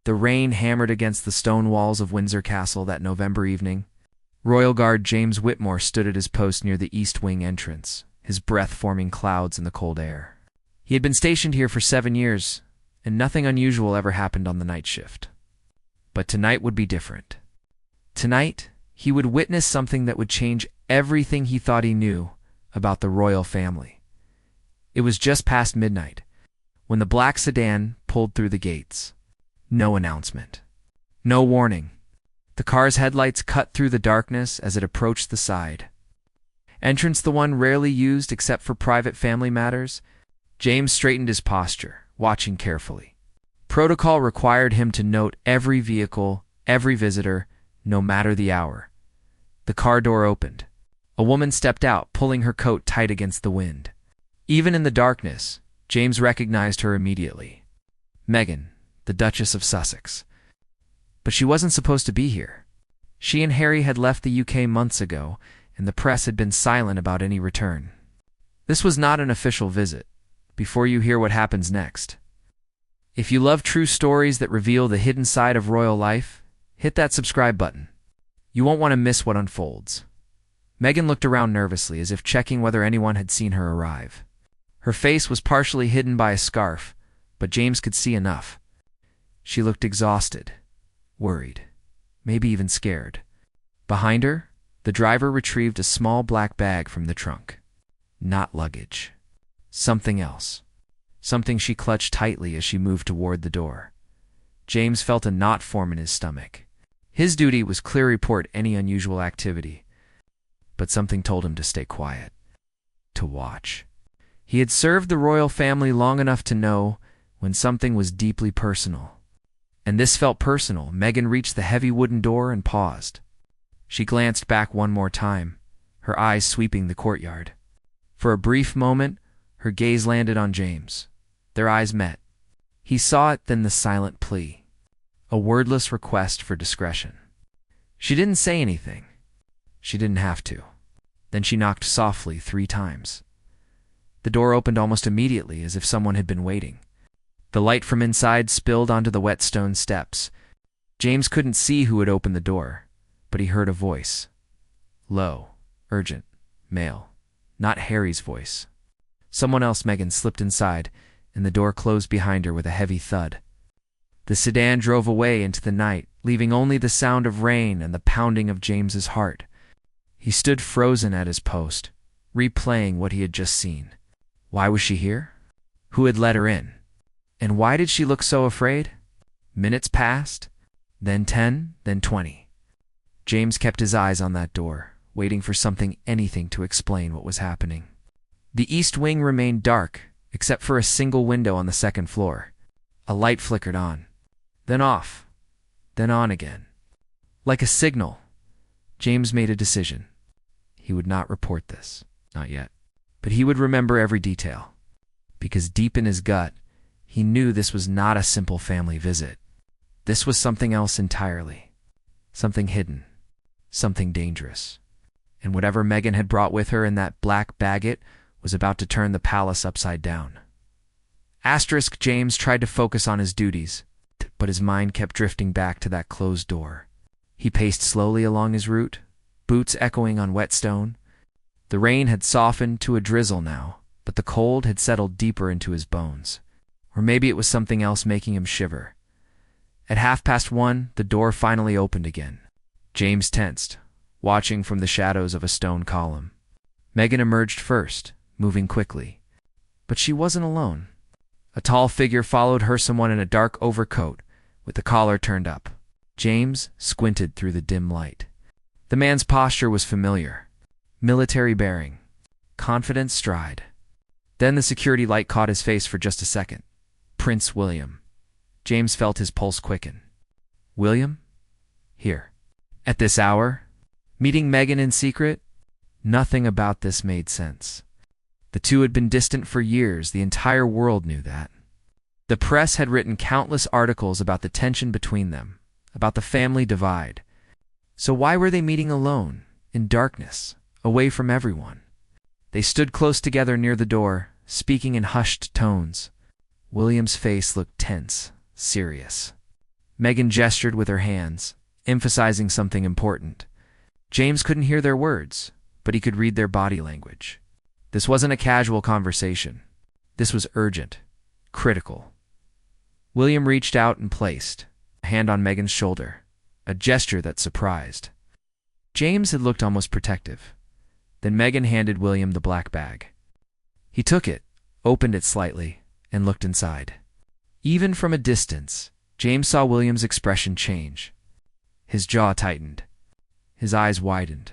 The rain hammered against the stone walls of Windsor Castle that November evening. Royal Guard James Whitmore stood at his post near the East Wing entrance, his breath forming clouds in the cold air. He had been stationed here for 7 years, and nothing unusual ever happened on the night shift. But tonight would be different. Tonight, he would witness something that would change everything he thought he knew about the royal family. It was just past midnight, when the black sedan pulled through the gates. No announcement. No warning. The car's headlights cut through the darkness as it approached the side. Entrance the one rarely used except for private family matters, James straightened his posture, watching carefully. Protocol required him to note every vehicle, every visitor, no matter the hour. The car door opened. A woman stepped out, pulling her coat tight against the wind. Even in the darkness, James recognized her immediately. Meghan, the Duchess of Sussex. But she wasn't supposed to be here. She and Harry had left the UK months ago, and the press had been silent about any return. This was not an official visit. Before you hear what happens next, if you love true stories that reveal the hidden side of royal life, hit that subscribe button. You won't want to miss what unfolds. Meghan looked around nervously, as if checking whether anyone had seen her arrive. Her face was partially hidden by a scarf, but James could see enough. She looked exhausted, worried, maybe even scared. Behind her, the driver retrieved a small black bag from the trunk. Not luggage. Something else. Something she clutched tightly as she moved toward the door. James felt a knot form in his stomach. His duty was clear report any unusual activity, but something told him to stay quiet, to watch. He had served the royal family long enough to know when something was deeply personal. And this felt personal. Meghan reached the heavy wooden door and paused. She glanced back one more time, her eyes sweeping the courtyard. For a brief moment, her gaze landed on James. Their eyes met. He saw it, then the silent plea. A wordless request for discretion. She didn't say anything. She didn't have to. Then she knocked softly 3 times. The door opened almost immediately, as if someone had been waiting. The light from inside spilled onto the wet stone steps. James couldn't see who had opened the door, but he heard a voice. Low, urgent, male. Not Harry's voice. Someone else. Meghan slipped inside, and the door closed behind her with a heavy thud. The sedan drove away into the night, leaving only the sound of rain and the pounding of James's heart. He stood frozen at his post, replaying what he had just seen. Why was she here? Who had let her in? And why did she look so afraid? Minutes passed, then 10, then 20. James kept his eyes on that door, waiting for anything to explain what was happening. The East Wing remained dark, except for a single window on the 2nd floor. A light flickered on, then off, then on again. Like a signal, James made a decision. He would not report this, not yet. But he would remember every detail, because deep in his gut, he knew this was not a simple family visit. This was something else entirely. Something hidden, something dangerous. And whatever Meghan had brought with her in that black baguette was about to turn the palace upside down. James tried to focus on his duties, but his mind kept drifting back to that closed door. He paced slowly along his route, boots echoing on wet stone. The rain had softened to a drizzle now, but the cold had settled deeper into his bones. Or maybe it was something else making him shiver. At 1:30, the door finally opened again. James tensed, watching from the shadows of a stone column. Meghan emerged first, moving quickly. But she wasn't alone. A tall figure followed her, someone in a dark overcoat, with the collar turned up. James squinted through the dim light. The man's posture was familiar. Military bearing. Confident stride. Then the security light caught his face for just a second. Prince William. James felt his pulse quicken. William? Here. At this hour? Meeting Meghan in secret? Nothing about this made sense. The two had been distant for years. The entire world knew that. The press had written countless articles about the tension between them, about the family divide. So why were they meeting alone, in darkness, away from everyone? They stood close together near the door, speaking in hushed tones. William's face looked tense, serious. Meghan gestured with her hands, emphasizing something important. James couldn't hear their words, but he could read their body language. This wasn't a casual conversation. This was urgent, critical. William reached out and placed a hand on Meghan's shoulder, a gesture that surprised. James had looked almost protective. Then Meghan handed William the black bag. He took it, opened it slightly, and looked inside. Even from a distance, James saw William's expression change. His jaw tightened. His eyes widened.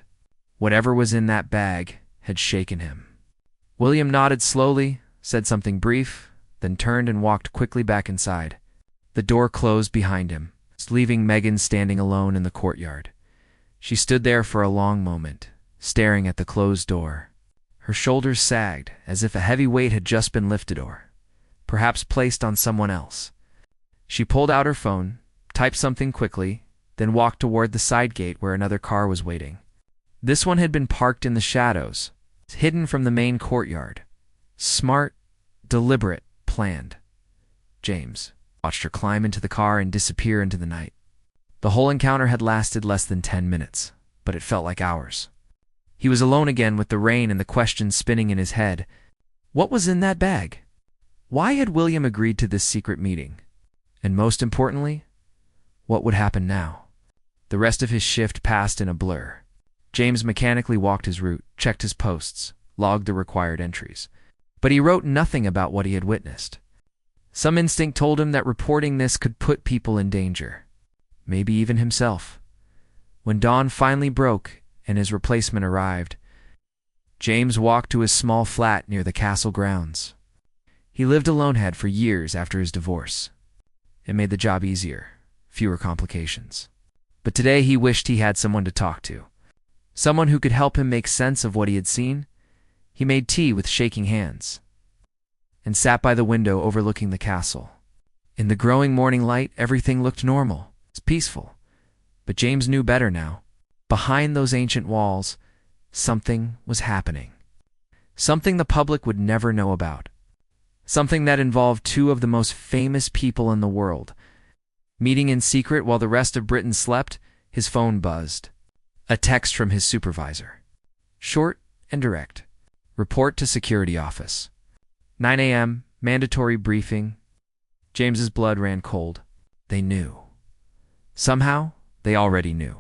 Whatever was in that bag had shaken him. William nodded slowly, said something brief, then turned and walked quickly back inside. The door closed behind him, leaving Meghan standing alone in the courtyard. She stood there for a long moment, staring at the closed door. Her shoulders sagged, as if a heavy weight had just been lifted or, perhaps, placed on someone else. She pulled out her phone, typed something quickly, then walked toward the side gate where another car was waiting. This one had been parked in the shadows, hidden from the main courtyard. Smart, deliberate, planned. James watched her climb into the car and disappear into the night. The whole encounter had lasted less than 10 minutes, but it felt like hours. He was alone again with the rain and the questions spinning in his head. What was in that bag? Why had William agreed to this secret meeting? And most importantly, what would happen now? The rest of his shift passed in a blur. James mechanically walked his route, checked his posts, logged the required entries. But he wrote nothing about what he had witnessed. Some instinct told him that reporting this could put people in danger. Maybe even himself. When dawn finally broke and his replacement arrived, James walked to his small flat near the castle grounds. He lived alone for years after his divorce. It made the job easier, fewer complications. But today he wished he had someone to talk to. Someone who could help him make sense of what he had seen. He made tea with shaking hands and sat by the window overlooking the castle. In the growing morning light, everything looked normal. It's peaceful. But James knew better now. Behind those ancient walls, something was happening. Something the public would never know about. Something that involved two of the most famous people in the world. Meeting in secret while the rest of Britain slept, his phone buzzed. A text from his supervisor. Short and direct. Report to security office. 9 a.m., mandatory briefing. James's blood ran cold. They knew. Somehow, they already knew.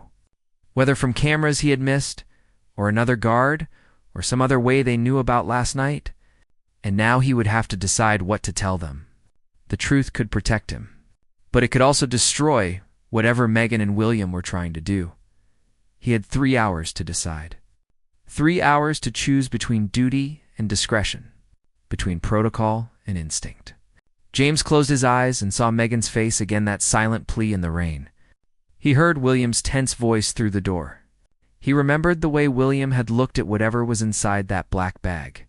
Whether from cameras he had missed, or another guard, or some other way they knew about last night, and now he would have to decide what to tell them. The truth could protect him, but it could also destroy whatever Meghan and William were trying to do. He had 3 hours to decide. 3 hours to choose between duty and discretion, between protocol and instinct. James closed his eyes and saw Meghan's face again, that silent plea in the rain. He heard William's tense voice through the door. He remembered the way William had looked at whatever was inside that black bag.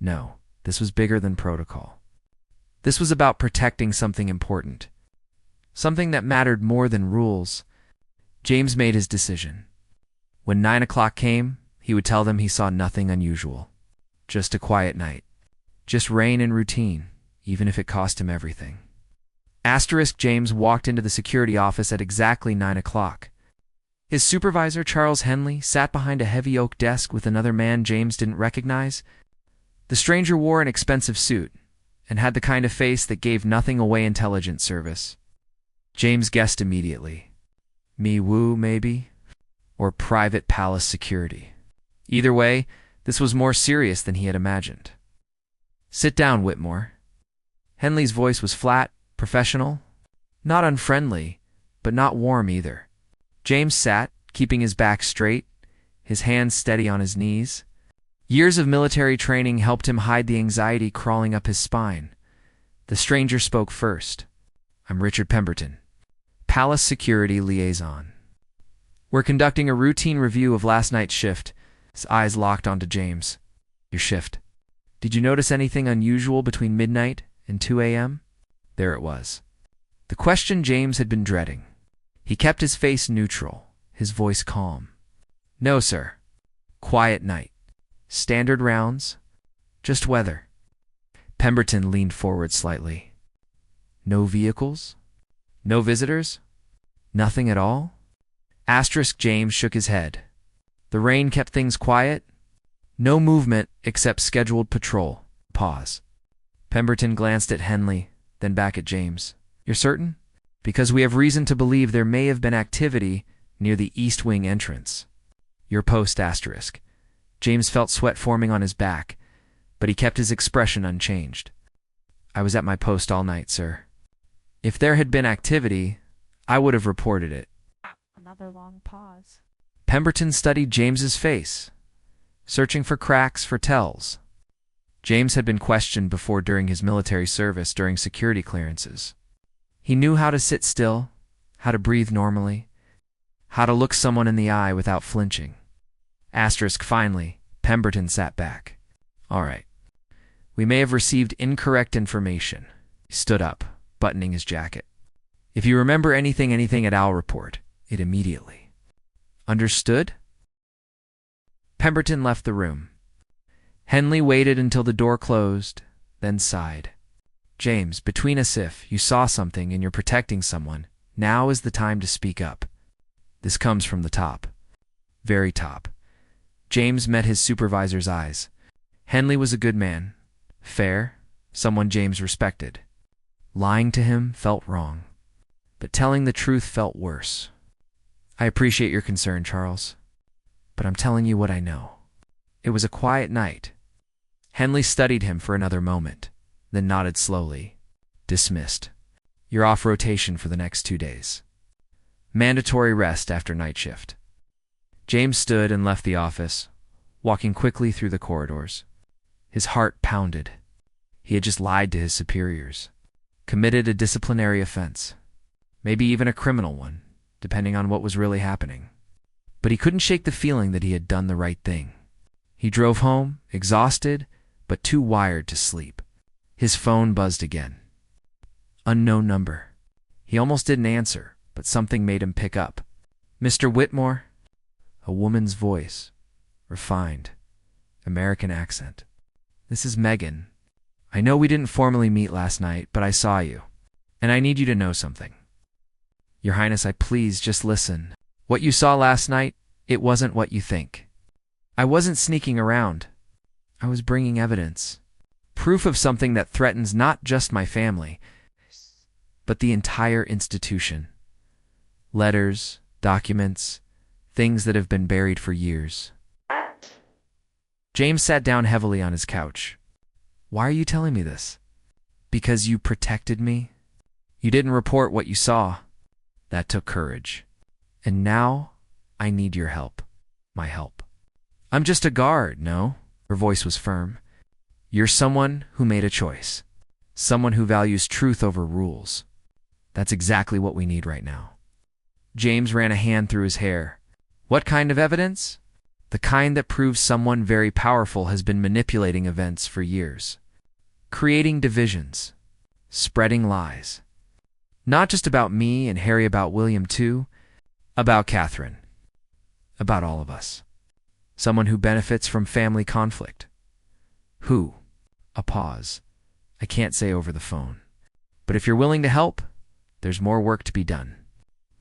No, this was bigger than protocol. This was about protecting something important. Something that mattered more than rules. James made his decision. When 9 o'clock came, he would tell them he saw nothing unusual. Just a quiet night. Just rain and routine, even if it cost him everything. James walked into the security office at exactly 9 o'clock. His supervisor, Charles Henley, sat behind a heavy oak desk with another man James didn't recognize. The stranger wore an expensive suit and had the kind of face that gave nothing away intelligence service. James guessed immediately. Me Woo, maybe? Or private palace security. Either way, this was more serious than he had imagined. Sit down, Whitmore. Henley's voice was flat, professional, not unfriendly, but not warm either. James sat, keeping his back straight, his hands steady on his knees. Years of military training helped him hide the anxiety crawling up his spine. The stranger spoke first. I'm Richard Pemberton, Palace Security Liaison. We're conducting a routine review of last night's shift. His eyes locked onto James. Your shift. Did you notice anything unusual between midnight and 2 a.m.? There it was. The question James had been dreading. He kept his face neutral, his voice calm. No, sir. Quiet night. Standard rounds. Just weather. Pemberton leaned forward slightly. No vehicles? No visitors? Nothing at all? James shook his head. The rain kept things quiet. No movement except scheduled patrol. Pause. Pemberton glanced at Henley, then back at James. You're certain? Because we have reason to believe there may have been activity near the East Wing entrance. Your post, asterisk. James felt sweat forming on his back, but he kept his expression unchanged. I was at my post all night, sir. If there had been activity, I would have reported it. Another long pause. Pemberton studied James's face, searching for cracks, for tells. James had been questioned before during his military service during security clearances. He knew how to sit still, how to breathe normally, how to look someone in the eye without flinching. Finally, Pemberton sat back. All right. We may have received incorrect information. He stood up, buttoning his jacket. If you remember anything at all, report it immediately. Understood? Pemberton left the room. Henley waited until the door closed, then sighed. James, between us, if you saw something and you're protecting someone, now is the time to speak up. This comes from the top. Very top. James met his supervisor's eyes. Henley was a good man. Fair. Someone James respected. Lying to him felt wrong. But telling the truth felt worse. I appreciate your concern, Charles. But I'm telling you what I know. It was a quiet night. Henley studied him for another moment, then nodded slowly. Dismissed. You're off rotation for the next 2 days. Mandatory rest after night shift. James stood and left the office, walking quickly through the corridors. His heart pounded. He had just lied to his superiors, committed a disciplinary offense, maybe even a criminal one, depending on what was really happening. But he couldn't shake the feeling that he had done the right thing. He drove home, exhausted, but too wired to sleep. His phone buzzed again. Unknown number. He almost didn't answer, but something made him pick up. Mr. Whitmore? A woman's voice. Refined. American accent. This is Meghan. I know we didn't formally meet last night, but I saw you. And I need you to know something. Your Highness, please just listen. What you saw last night, it wasn't what you think. I wasn't sneaking around. I was bringing evidence. Proof of something that threatens not just my family, but the entire institution. Letters, documents, things that have been buried for years. James sat down heavily on his couch. Why are you telling me this? Because you protected me? You didn't report what you saw. That took courage. And now, I need your help. My help. I'm just a guard, no? Her voice was firm. You're someone who made a choice. Someone who values truth over rules. That's exactly what we need right now. James ran a hand through his hair. What kind of evidence? The kind that proves someone very powerful has been manipulating events for years. Creating divisions. Spreading lies. Not just about me and Harry, about William too. About Catherine. About all of us. Someone who benefits from family conflict. Who? A pause. I can't say over the phone. But if you're willing to help, there's more work to be done.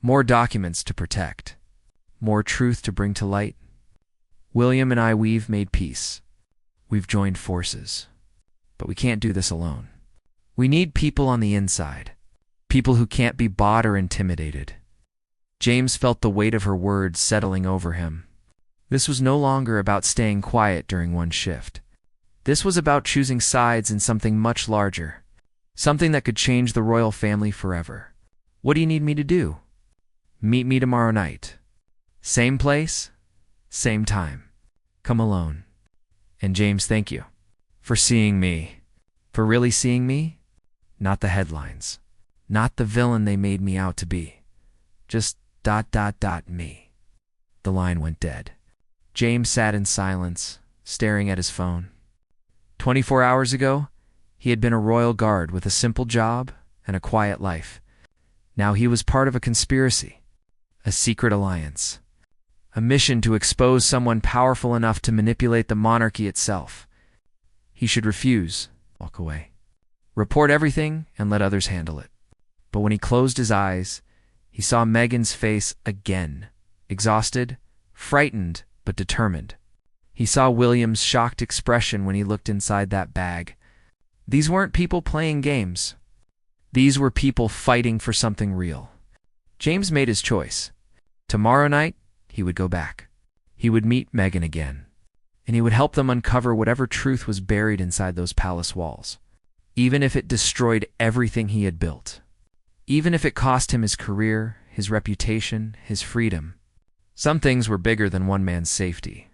More documents to protect. More truth to bring to light. William and I, we've made peace. We've joined forces. But we can't do this alone. We need people on the inside. People who can't be bought or intimidated. James felt the weight of her words settling over him. This was no longer about staying quiet during one shift. This was about choosing sides in something much larger. Something that could change the royal family forever. What do you need me to do? Meet me tomorrow night. Same place, same time. Come alone. And James, thank you. For seeing me. For really seeing me? Not the headlines. Not the villain they made me out to be. Just ... me. The line went dead. James sat in silence, staring at his phone. 24 hours ago, he had been a royal guard with a simple job and a quiet life. Now he was part of a conspiracy, a secret alliance, a mission to expose someone powerful enough to manipulate the monarchy itself. He should refuse, walk away, report everything, and let others handle it. But when he closed his eyes, he saw Meghan's face again, exhausted, frightened, but determined. He saw William's shocked expression when he looked inside that bag. These weren't people playing games. These were people fighting for something real. James made his choice. Tomorrow night, he would go back. He would meet Meghan again, and he would help them uncover whatever truth was buried inside those palace walls, even if it destroyed everything he had built, even if it cost him his career, his reputation, his freedom. Some things were bigger than one man's safety.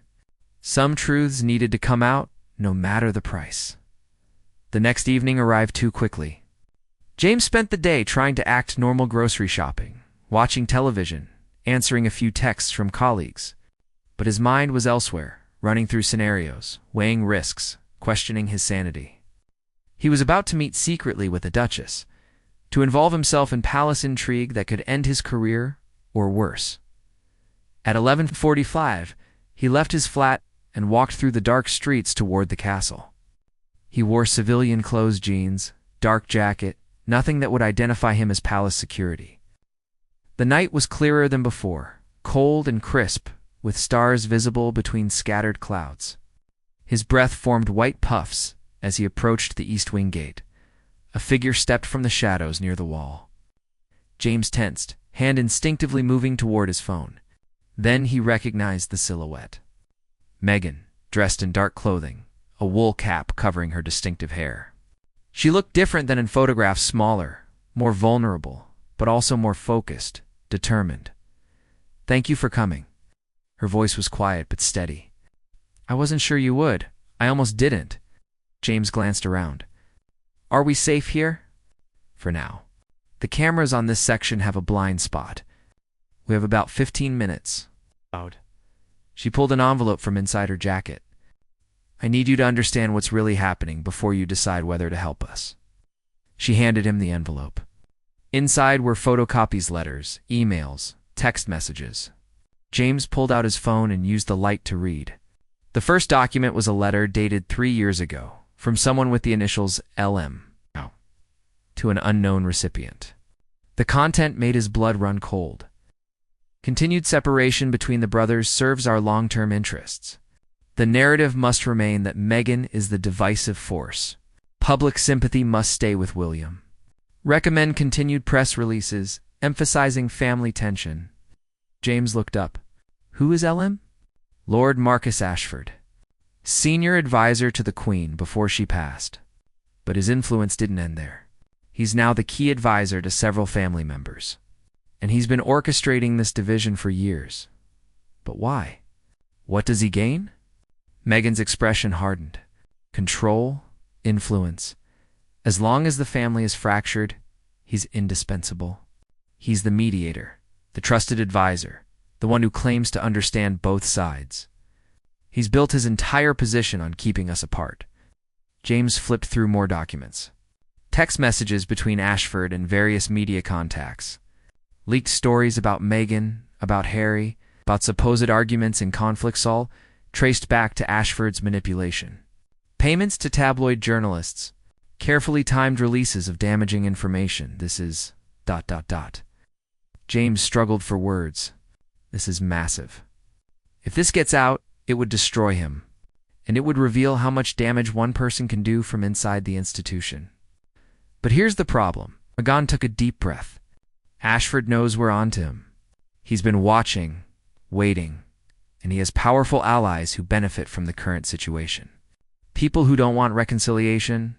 Some truths needed to come out, no matter the price. The next evening arrived too quickly. James spent the day trying to act normal grocery shopping, watching television, answering a few texts from colleagues. But his mind was elsewhere, running through scenarios, weighing risks, questioning his sanity. He was about to meet secretly with the Duchess, to involve himself in palace intrigue that could end his career, or worse. At 11:45, he left his flat and walked through the dark streets toward the castle. He wore civilian clothes, jeans, dark jacket, nothing that would identify him as palace security. The night was clearer than before, cold and crisp, with stars visible between scattered clouds. His breath formed white puffs as he approached the east wing gate. A figure stepped from the shadows near the wall. James tensed, hand instinctively moving toward his phone. Then he recognized the silhouette. Meghan, dressed in dark clothing, a wool cap covering her distinctive hair. She looked different than in photographs, smaller, more vulnerable, but also more focused, determined. "Thank you for coming." Her voice was quiet but steady. "I wasn't sure you would. I almost didn't." James glanced around. "Are we safe here?" "For now. The cameras on this section have a blind spot. We have about 15 minutes. She pulled an envelope from inside her jacket. "I need you to understand what's really happening before you decide whether to help us." She handed him the envelope. Inside were photocopies, letters, emails, text messages. James pulled out his phone and used the light to read. The first document was a letter dated 3 years ago, from someone with the initials LM, to an unknown recipient. The content made his blood run cold. "Continued separation between the brothers serves our long-term interests. The narrative must remain that Meghan is the divisive force. Public sympathy must stay with William. Recommend continued press releases, emphasizing family tension." James looked up. "Who is LM?" "Lord Marcus Ashford. Senior advisor to the Queen before she passed. But his influence didn't end there. He's now the key advisor to several family members. And he's been orchestrating this division for years. But why? What does he gain?" Meghan's expression hardened. Control, influence. As long as the family is fractured, he's indispensable. He's the mediator, the trusted advisor, the one who claims to understand both sides. He's built his entire position on keeping us apart. James flipped through more documents. Text messages between Ashford and various media contacts. Leaked stories about Meghan, about Harry, about supposed arguments and conflicts, all traced back to Ashford's manipulation. Payments to tabloid journalists. Carefully timed releases of damaging information. This is ... James struggled for words. This is massive. If this gets out, it would destroy him, and it would reveal how much damage one person can do from inside the institution. But here's the problem. Meghan took a deep breath. Ashford knows we're on to him. He's been watching, waiting, and he has powerful allies who benefit from the current situation. People who don't want reconciliation,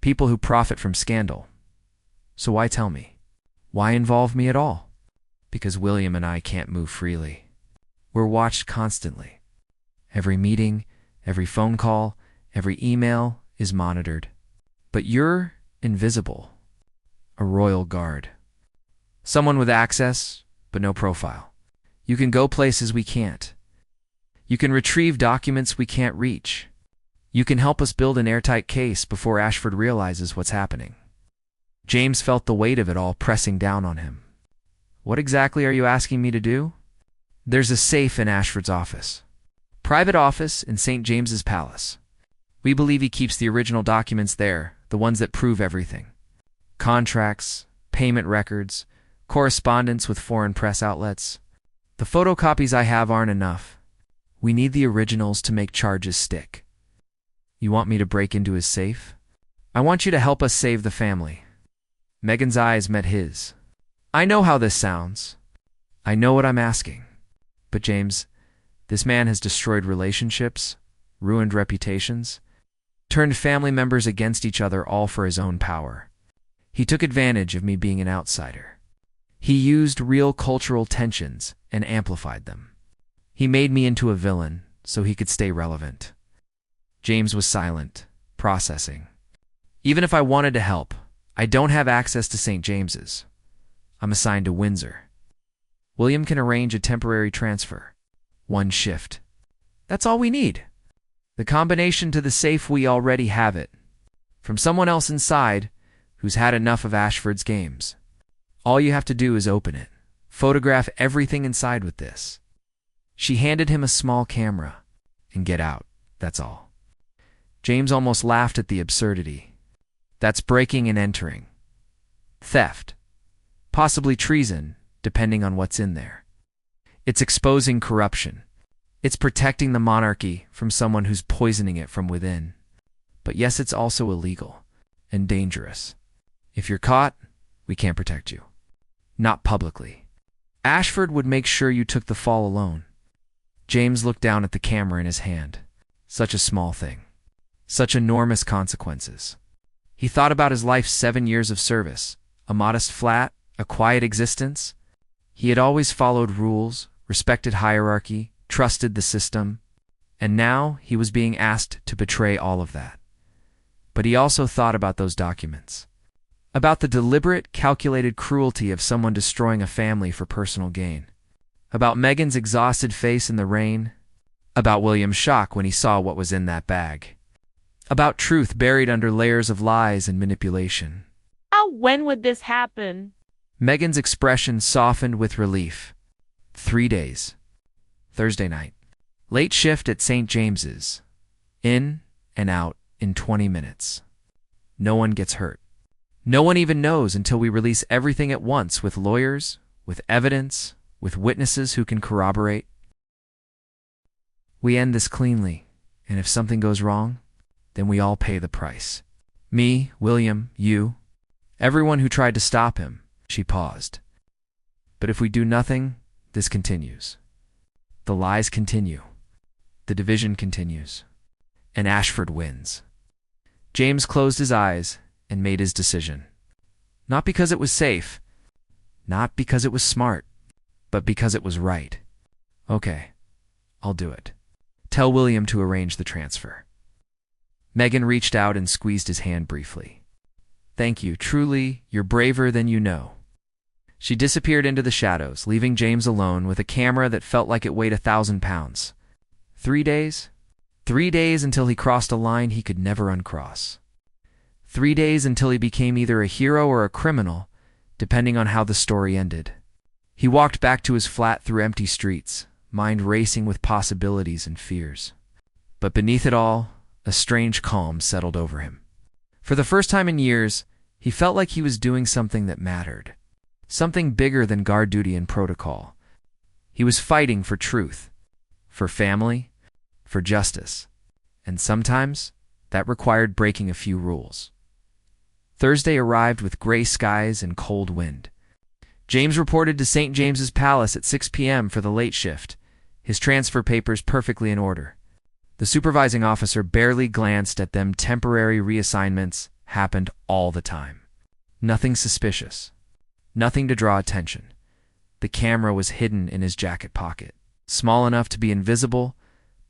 people who profit from scandal. So why tell me? Why involve me at all? Because William and I can't move freely. We're watched constantly. Every meeting, every phone call, every email is monitored. But you're invisible. A royal guard. Someone with access, but no profile. You can go places we can't. You can retrieve documents we can't reach. You can help us build an airtight case before Ashford realizes what's happening. James felt the weight of it all pressing down on him. What exactly are you asking me to do? There's a safe in Ashford's office. Private office in St. James's Palace. We believe he keeps the original documents there, the ones that prove everything. Contracts, payment records, correspondence with foreign press outlets. The photocopies I have aren't enough. We need the originals to make charges stick. You want me to break into his safe? I want you to help us save the family. Meghan's eyes met his. I know how this sounds. I know what I'm asking. But James, this man has destroyed relationships, ruined reputations, turned family members against each other, all for his own power. He took advantage of me being an outsider. He used real cultural tensions and amplified them. He made me into a villain so he could stay relevant. James was silent, processing. Even if I wanted to help, I don't have access to St. James's. I'm assigned to Windsor. William can arrange a temporary transfer. 1 shift. That's all we need. The combination to the safe, we already have it. From someone else inside who's had enough of Ashford's games. All you have to do is open it. Photograph everything inside with this. She handed him a small camera. And get out, that's all. James almost laughed at the absurdity. That's breaking and entering. Theft. Possibly treason, depending on what's in there. It's exposing corruption. It's protecting the monarchy from someone who's poisoning it from within. But yes, it's also illegal and dangerous. If you're caught, we can't protect you. Not publicly. Ashford would make sure you took the fall alone. James looked down at the camera in his hand. Such a small thing. Such enormous consequences. He thought about his life's 7 years of service, a modest flat, a quiet existence. He had always followed rules, respected hierarchy, trusted the system, and now he was being asked to betray all of that. But he also thought about those documents, about the deliberate, calculated cruelty of someone destroying a family for personal gain, about Meghan's exhausted face in the rain, about William's shock when he saw what was in that bag, about truth buried under layers of lies and manipulation. When would this happen? Meghan's expression softened with relief. 3 days. Thursday night. Late shift at St. James's. In and out in 20 minutes. No one gets hurt. No one even knows until we release everything at once, with lawyers, with evidence, with witnesses who can corroborate. We end this cleanly, and if something goes wrong, then we all pay the price. Me, William, you, everyone who tried to stop him. She paused. But if we do nothing, this continues. The lies continue. The division continues. And Ashford wins. James closed his eyes and made his decision. Not because it was safe, not because it was smart, but because it was right. Okay, I'll do it. Tell William to arrange the transfer. Meghan reached out and squeezed his hand briefly. Thank you. Truly, you're braver than you know. She disappeared into the shadows, leaving James alone with a camera that felt like it weighed 1,000 pounds. 3 days? 3 days until he crossed a line he could never uncross. 3 days until he became either a hero or a criminal, depending on how the story ended. He walked back to his flat through empty streets, mind racing with possibilities and fears. But beneath it all, a strange calm settled over him. For the first time in years, he felt like he was doing something that mattered. Something bigger than guard duty and protocol. He was fighting for truth, for family, for justice. And sometimes, that required breaking a few rules. Thursday arrived with gray skies and cold wind. James reported to St. James's Palace at 6 p.m. for the late shift, his transfer papers perfectly in order. The supervising officer barely glanced at them. Temporary reassignments happened all the time. Nothing suspicious. Nothing to draw attention. The camera was hidden in his jacket pocket, small enough to be invisible,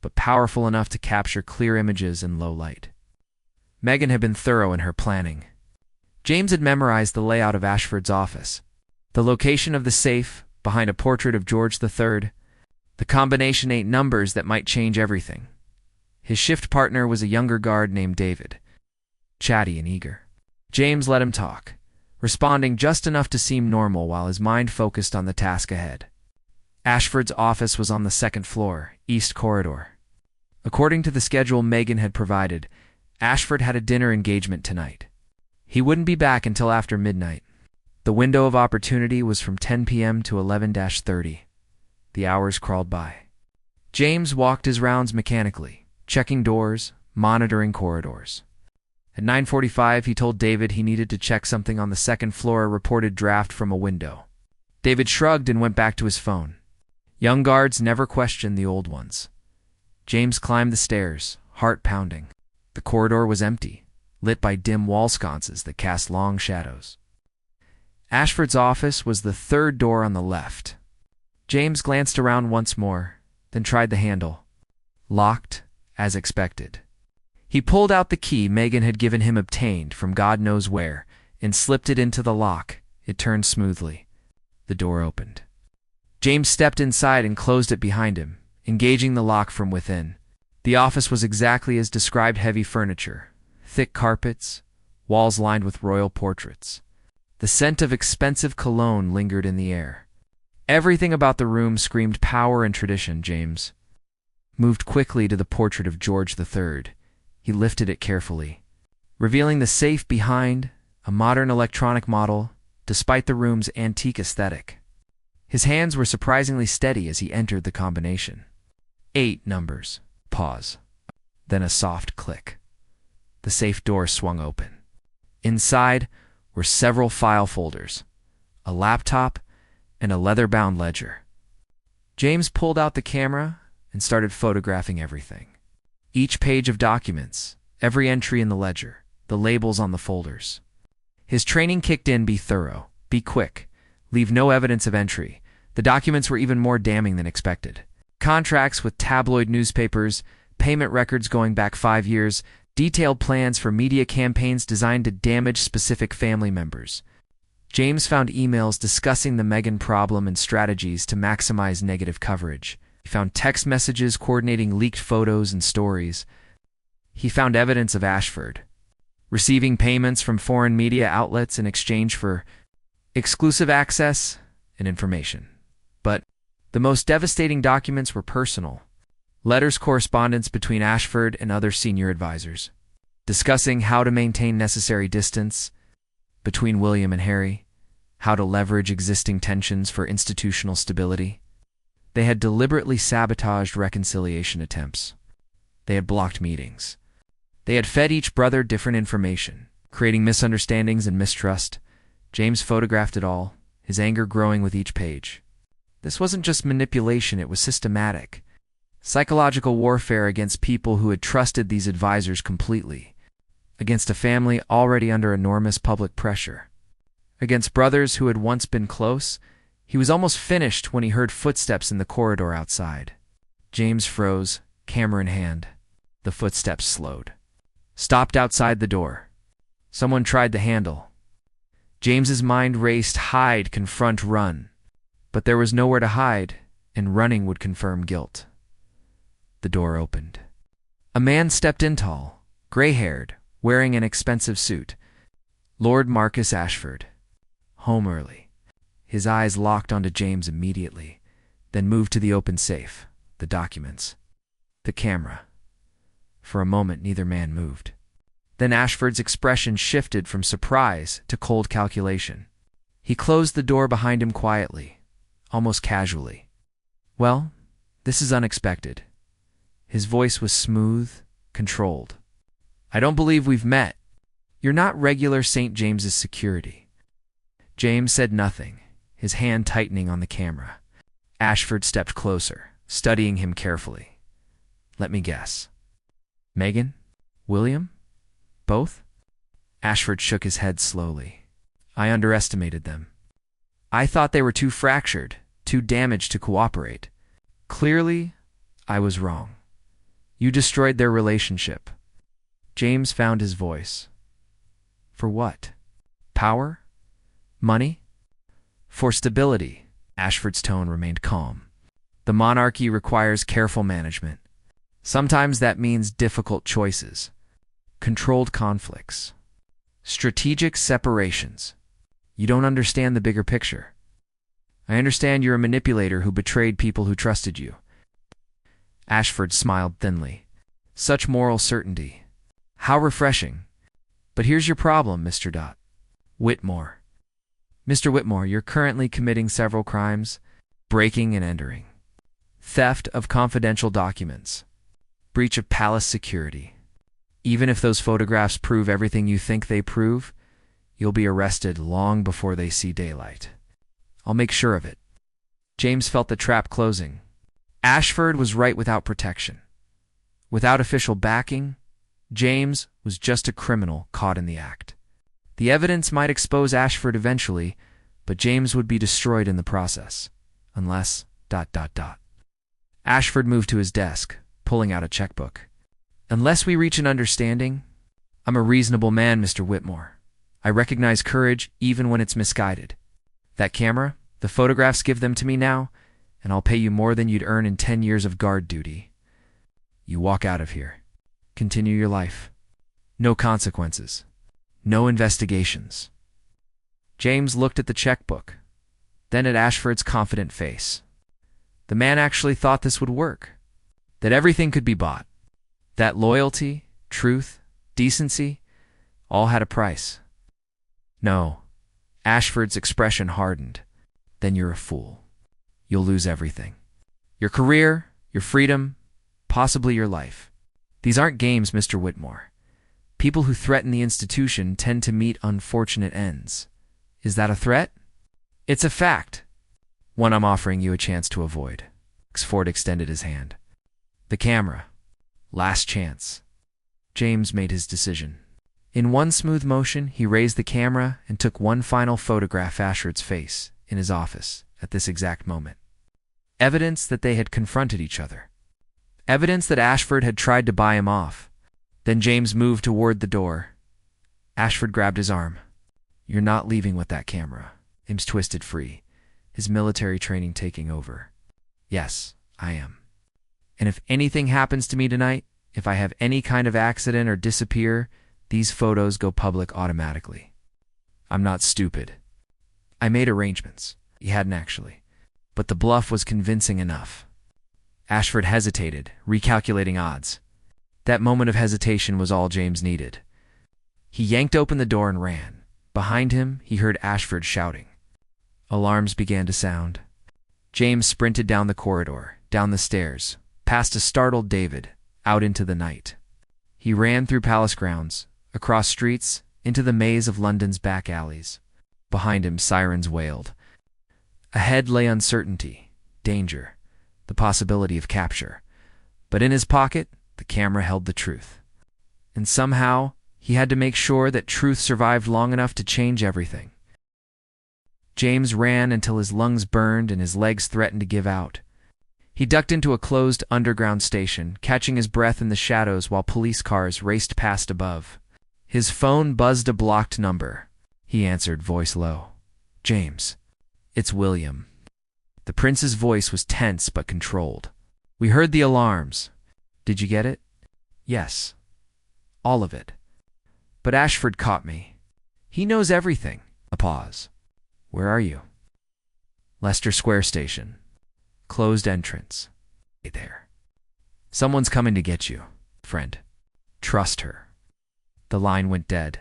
but powerful enough to capture clear images in low light. Meghan had been thorough in her planning. James had memorized the layout of Ashford's office, the location of the safe behind a portrait of George III, the combination 8 numbers that might change everything. His shift partner was a younger guard named David, chatty and eager. James let him talk, responding just enough to seem normal while his mind focused on the task ahead. Ashford's office was on the 2nd floor, East Corridor. According to the schedule Meghan had provided, Ashford had a dinner engagement tonight. He wouldn't be back until after midnight. The window of opportunity was from 10 p.m. to 11:30. The hours crawled by. James walked his rounds mechanically, checking doors, monitoring corridors. At 9:45, he told David he needed to check something on the second floor, a reported draft from a window. David shrugged and went back to his phone. Young guards never questioned the old ones. James climbed the stairs, heart pounding. The corridor was empty, lit by dim wall sconces that cast long shadows. Ashford's office was the third door on the left. James glanced around once more, then tried the handle. Locked, as expected. He pulled out the key Meghan had given him, obtained from God knows where, and slipped it into the lock. It turned smoothly. The door opened. James stepped inside and closed it behind him, engaging the lock from within. The office was exactly as described: heavy furniture, thick carpets, walls lined with royal portraits. The scent of expensive cologne lingered in the air. Everything about the room screamed power and tradition. James moved quickly to the portrait of George III. He lifted it carefully, revealing the safe behind, a modern electronic model, despite the room's antique aesthetic. His hands were surprisingly steady as he entered the combination. 8 numbers. Pause. Then a soft click. The safe door swung open. Inside were several file folders, a laptop, and a leather-bound ledger. James pulled out the camera and started photographing everything. Each page of documents, every entry in the ledger, the labels on the folders. His training kicked in: be thorough, be quick, leave no evidence of entry. The documents were even more damning than expected. Contracts with tabloid newspapers, payment records going back 5 years, detailed plans for media campaigns designed to damage specific family members. James found emails discussing the Meghan problem and strategies to maximize negative coverage. He found text messages coordinating leaked photos and stories. He found evidence of Ashford receiving payments from foreign media outlets in exchange for exclusive access and information. But the most devastating documents were personal. Letters, correspondence between Ashford and other senior advisors, discussing how to maintain necessary distance between William and Harry, how to leverage existing tensions for institutional stability. They had deliberately sabotaged reconciliation attempts. They had blocked meetings. They had fed each brother different information, creating misunderstandings and mistrust. James photographed it all, his anger growing with each page. This wasn't just manipulation, it was systematic. Psychological warfare against people who had trusted these advisors completely, against a family already under enormous public pressure, against brothers who had once been close. He was almost finished when he heard footsteps in the corridor outside. James froze, camera in hand. The footsteps slowed, stopped outside the door. Someone tried the handle. James's mind raced: hide, confront, run. But there was nowhere to hide, and running would confirm guilt. The door opened. A man stepped in, tall, gray-haired, wearing an expensive suit. Lord Marcus Ashford. Home early. His eyes locked onto James immediately, then moved to the open safe, the documents, the camera. For a moment, neither man moved. Then Ashford's expression shifted from surprise to cold calculation. He closed the door behind him quietly, almost casually. "Well, this is unexpected." His voice was smooth, controlled. "I don't believe we've met. You're not regular St. James's security." James said nothing, his hand tightening on the camera. Ashford stepped closer, studying him carefully. "Let me guess. Meghan? William? Both?" Ashford shook his head slowly. "I underestimated them. I thought they were too fractured, too damaged to cooperate. Clearly, I was wrong. You destroyed their relationship." James found his voice. "For what? Power? Money?" "For stability." Ashford's tone remained calm. "The monarchy requires careful management. Sometimes that means difficult choices, controlled conflicts, strategic separations. You don't understand the bigger picture. I understand you're a manipulator who betrayed people who trusted you." Ashford smiled thinly. "Such moral certainty. How refreshing. But here's your problem, Mr. Whitmore. Mr. Whitmore, you're currently committing several crimes: breaking and entering, theft of confidential documents, breach of palace security. Even if those photographs prove everything you think they prove, you'll be arrested long before they see daylight. I'll make sure of it." James felt the trap closing. Ashford was right without protection. Without official backing, James was just a criminal caught in the act. The evidence might expose Ashford eventually, but James would be destroyed in the process. Unless... Ashford moved to his desk, pulling out a checkbook. "Unless we reach an understanding, I'm a reasonable man, Mr. Whitmore. I recognize courage even when it's misguided. That camera, the photographs, give them to me now, and I'll pay you more than you'd earn in 10 years of guard duty. You walk out of here. Continue your life. No consequences. No investigations." James looked at the checkbook, then at Ashford's confident face. The man actually thought this would work, that everything could be bought, that loyalty, truth, decency, all had a price. "No." Ashford's expression hardened. "Then you're a fool. You'll lose everything. Your career, your freedom, possibly your life. These aren't games, Mr. Whitmore. People who threaten the institution tend to meet unfortunate ends. Is that a threat?" "It's a fact. One I'm offering you a chance to avoid." Ford extended his hand. "The camera. Last chance." James made his decision. In one smooth motion, he raised the camera and took one final photograph of Ashford's face in his office at this exact moment. Evidence that they had confronted each other. Evidence that Ashford had tried to buy him off. Then James moved toward the door. Ashford grabbed his arm. "You're not leaving with that camera." James twisted free, his military training taking over. "Yes, I am. And if anything happens to me tonight, if I have any kind of accident or disappear, these photos go public automatically. I'm not stupid. I made arrangements." He hadn't actually, but the bluff was convincing enough. Ashford hesitated, recalculating odds. That moment of hesitation was all James needed. He yanked open the door and ran. Behind him, he heard Ashford shouting. Alarms began to sound. James sprinted down the corridor, down the stairs, past a startled David, out into the night. He ran through palace grounds, across streets, into the maze of London's back alleys. Behind him, sirens wailed. Ahead lay uncertainty, danger, the possibility of capture. But in his pocket, the camera held the truth. And somehow, he had to make sure that truth survived long enough to change everything. James ran until his lungs burned and his legs threatened to give out. He ducked into a closed underground station, catching his breath in the shadows while police cars raced past above. His phone buzzed a blocked number. He answered, voice low. "James, it's William." The prince's voice was tense but controlled. "We heard the alarms. Did you get it?" "Yes. All of it. But Ashford caught me. He knows everything." A pause. "Where are you?" "Leicester Square Station. Closed entrance." "Stay there. Someone's coming to get you, friend. Trust her." The line went dead.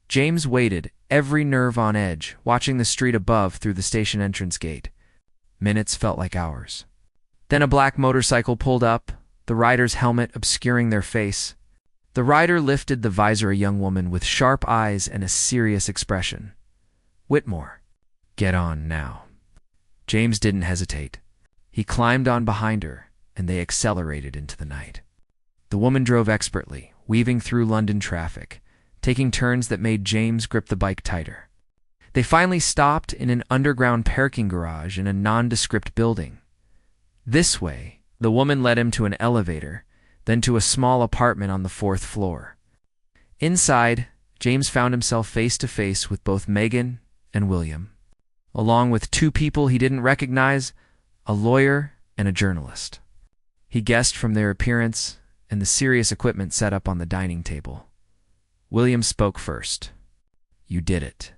James waited, every nerve on edge, watching the street above through the station entrance gate. Minutes felt like hours. Then a black motorcycle pulled up, the rider's helmet obscuring their face. The rider lifted the visor, a young woman with sharp eyes and a serious expression. "Whitmore, get on now." James didn't hesitate. He climbed on behind her, and they accelerated into the night. The woman drove expertly, weaving through London traffic, taking turns that made James grip the bike tighter. They finally stopped in an underground parking garage in a nondescript building. This way, the woman led him to an elevator, then to a small apartment on the 4th floor. Inside, James found himself face to face with both Meghan and William, along with two people he didn't recognize, a lawyer and a journalist. He guessed from their appearance and the serious equipment set up on the dining table. William spoke first. "You did it.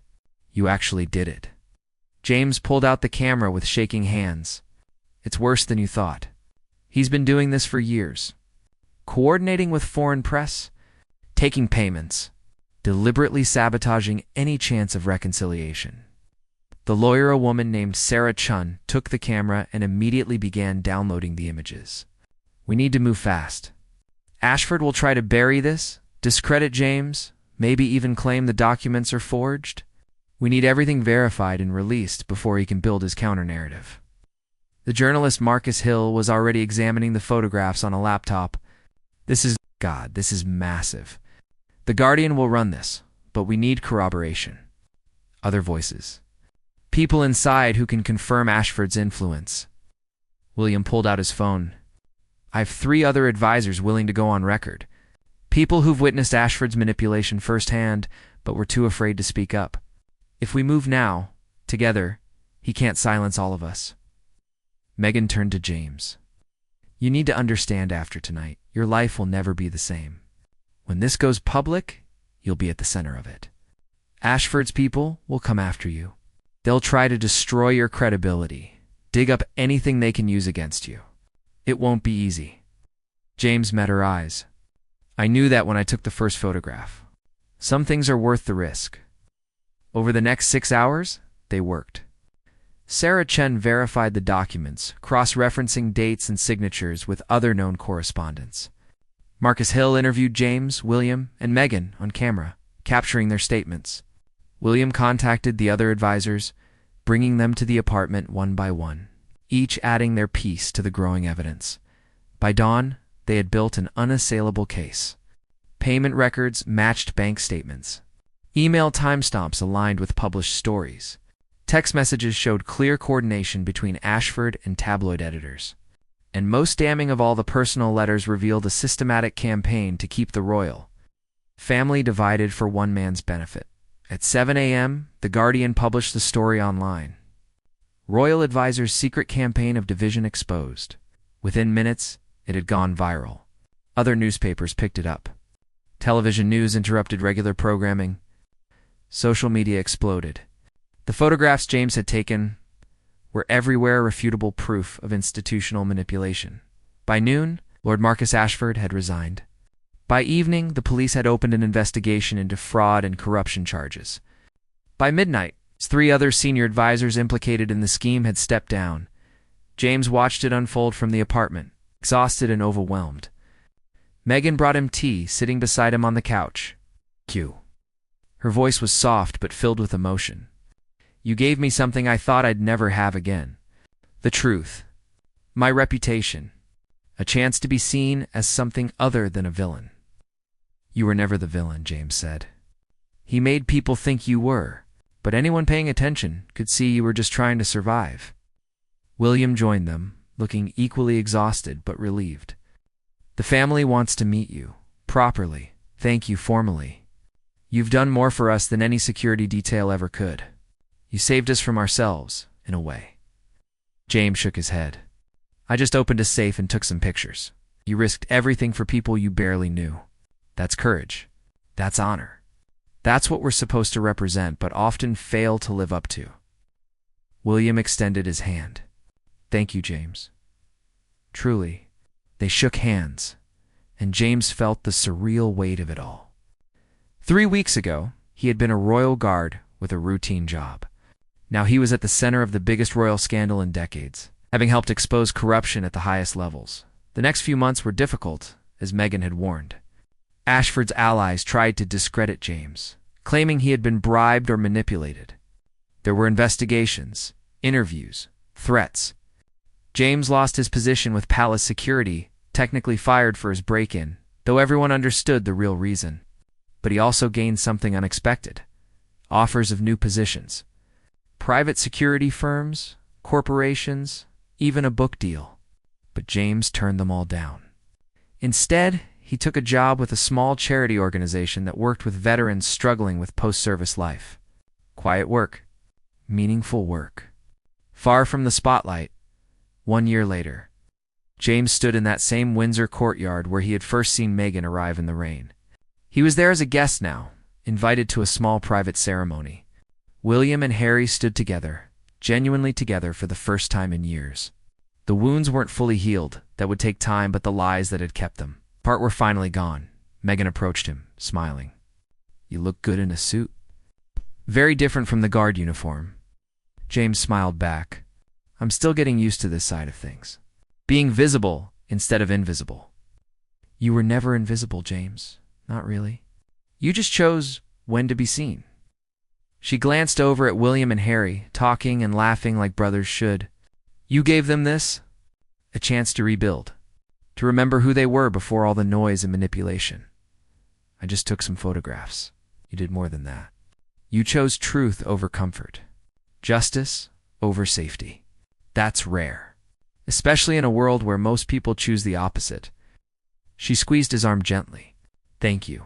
You actually did it." James pulled out the camera with shaking hands. "It's worse than you thought. He's been doing this for years. Coordinating with foreign press, taking payments, deliberately sabotaging any chance of reconciliation. The lawyer, a woman named Sarah Chun, took the camera and immediately began downloading the images. We need to move fast. Ashford will try to bury this, discredit James, maybe even claim the documents are forged. We need everything verified and released before he can build his counter-narrative. The journalist Marcus Hill was already examining the photographs on a laptop. This is massive. The Guardian will run this, but we need corroboration. Other voices. People inside who can confirm Ashford's influence. William pulled out his phone. I have 3 other advisors willing to go on record. People who've witnessed Ashford's manipulation firsthand, but were too afraid to speak up. If we move now, together, he can't silence all of us. Meghan turned to James. You need to understand after tonight, your life will never be the same. When this goes public, you'll be at the center of it. Ashford's people will come after you. They'll try to destroy your credibility, dig up anything they can use against you. It won't be easy. James met her eyes. I knew that when I took the first photograph. Some things are worth the risk. Over the next 6 hours, they worked. Sarah Chen verified the documents, cross-referencing dates and signatures with other known correspondents. Marcus Hill interviewed James, William, and Meghan on camera, capturing their statements. William contacted the other advisors, bringing them to the apartment one by one, each adding their piece to the growing evidence. By dawn, they had built an unassailable case. Payment records matched bank statements. Email timestamps aligned with published stories. Text messages showed clear coordination between Ashford and tabloid editors. And most damning of all, the personal letters revealed a systematic campaign to keep the royal family divided for one man's benefit. At 7 a.m., The Guardian published the story online. Royal advisors' secret campaign of division exposed. Within minutes, it had gone viral. Other newspapers picked it up. Television news interrupted regular programming. Social media exploded. The photographs James had taken were everywhere refutable proof of institutional manipulation. By noon, Lord Marcus Ashford had resigned. By evening, the police had opened an investigation into fraud and corruption charges. By midnight, 3 other senior advisors implicated in the scheme had stepped down. James watched it unfold from the apartment, exhausted and overwhelmed. Meghan brought him tea, sitting beside him on the couch. Q. Her voice was soft but filled with emotion. You gave me something I thought I'd never have again. The truth. My reputation. A chance to be seen as something other than a villain. You were never the villain, James said. He made people think you were, but anyone paying attention could see you were just trying to survive. William joined them, looking equally exhausted but relieved. The family wants to meet you, properly, thank you formally. You've done more for us than any security detail ever could. You saved us from ourselves, in a way. James shook his head. I just opened a safe and took some pictures. You risked everything for people you barely knew. That's courage. That's honor. That's what we're supposed to represent, but often fail to live up to. William extended his hand. Thank you, James. Truly. They shook hands, and James felt the surreal weight of it all. 3 weeks ago, he had been a royal guard with a routine job. Now he was at the center of the biggest royal scandal in decades, having helped expose corruption at the highest levels. The next few months were difficult, as Meghan had warned. Ashford's allies tried to discredit James, claiming he had been bribed or manipulated. There were investigations, interviews, threats. James lost his position with palace security, technically fired for his break-in, though everyone understood the real reason. But he also gained something unexpected: offers of new positions. Private security firms, corporations, even a book deal. But James turned them all down. Instead, he took a job with a small charity organization that worked with veterans struggling with post-service life. Quiet work. Meaningful work. Far from the spotlight. 1 year later, James stood in that same Windsor courtyard where he had first seen Meghan arrive in the rain. He was there as a guest now, invited to a small private ceremony. William and Harry stood together, genuinely together for the first time in years. The wounds weren't fully healed, that would take time, but the lies that had kept them apart were finally gone. Meghan approached him, smiling. You look good in a suit. Very different from the guard uniform. James smiled back. I'm still getting used to this side of things. Being visible instead of invisible. You were never invisible, James. Not really. You just chose when to be seen. She glanced over at William and Harry, talking and laughing like brothers should. You gave them this? A chance to rebuild. To remember who they were before all the noise and manipulation. I just took some photographs. You did more than that. You chose truth over comfort. Justice over safety. That's rare. Especially in a world where most people choose the opposite. She squeezed his arm gently. Thank you.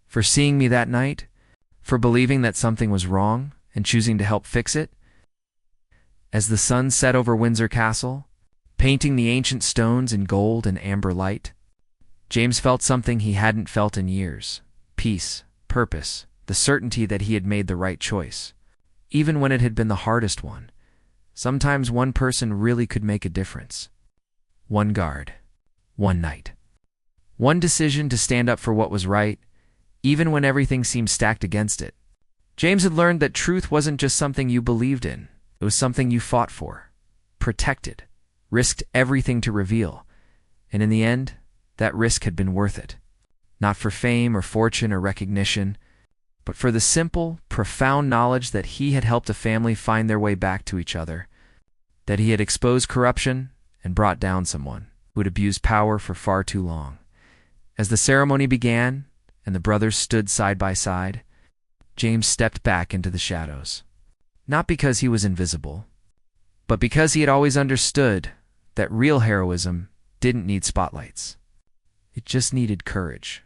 For seeing me that night, for believing that something was wrong and choosing to help fix it. As the sun set over Windsor Castle, painting the ancient stones in gold and amber light, James felt something he hadn't felt in years. Peace, purpose, the certainty that he had made the right choice. Even when it had been the hardest one. Sometimes one person really could make a difference. One guard. One night. One decision to stand up for what was right, even when everything seemed stacked against it. James had learned that truth wasn't just something you believed in. It was something you fought for, protected, risked everything to reveal. And in the end, that risk had been worth it. Not for fame or fortune or recognition, but for the simple, profound knowledge that he had helped a family find their way back to each other, that he had exposed corruption and brought down someone who had abused power for far too long. As the ceremony began, and the brothers stood side by side, James stepped back into the shadows. Not because he was invisible, but because he had always understood that real heroism didn't need spotlights. It just needed courage,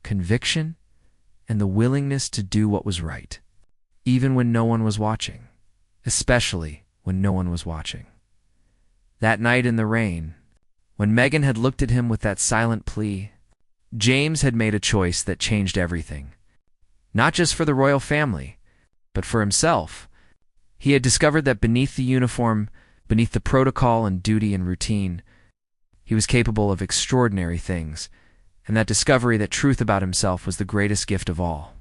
conviction, and the willingness to do what was right, even when no one was watching, especially when no one was watching. That night in the rain, when Meghan had looked at him with that silent plea, James had made a choice that changed everything. Not just for the royal family, but for himself. He had discovered that beneath the uniform, beneath the protocol and duty and routine, he was capable of extraordinary things, and that discovery that truth about himself was the greatest gift of all.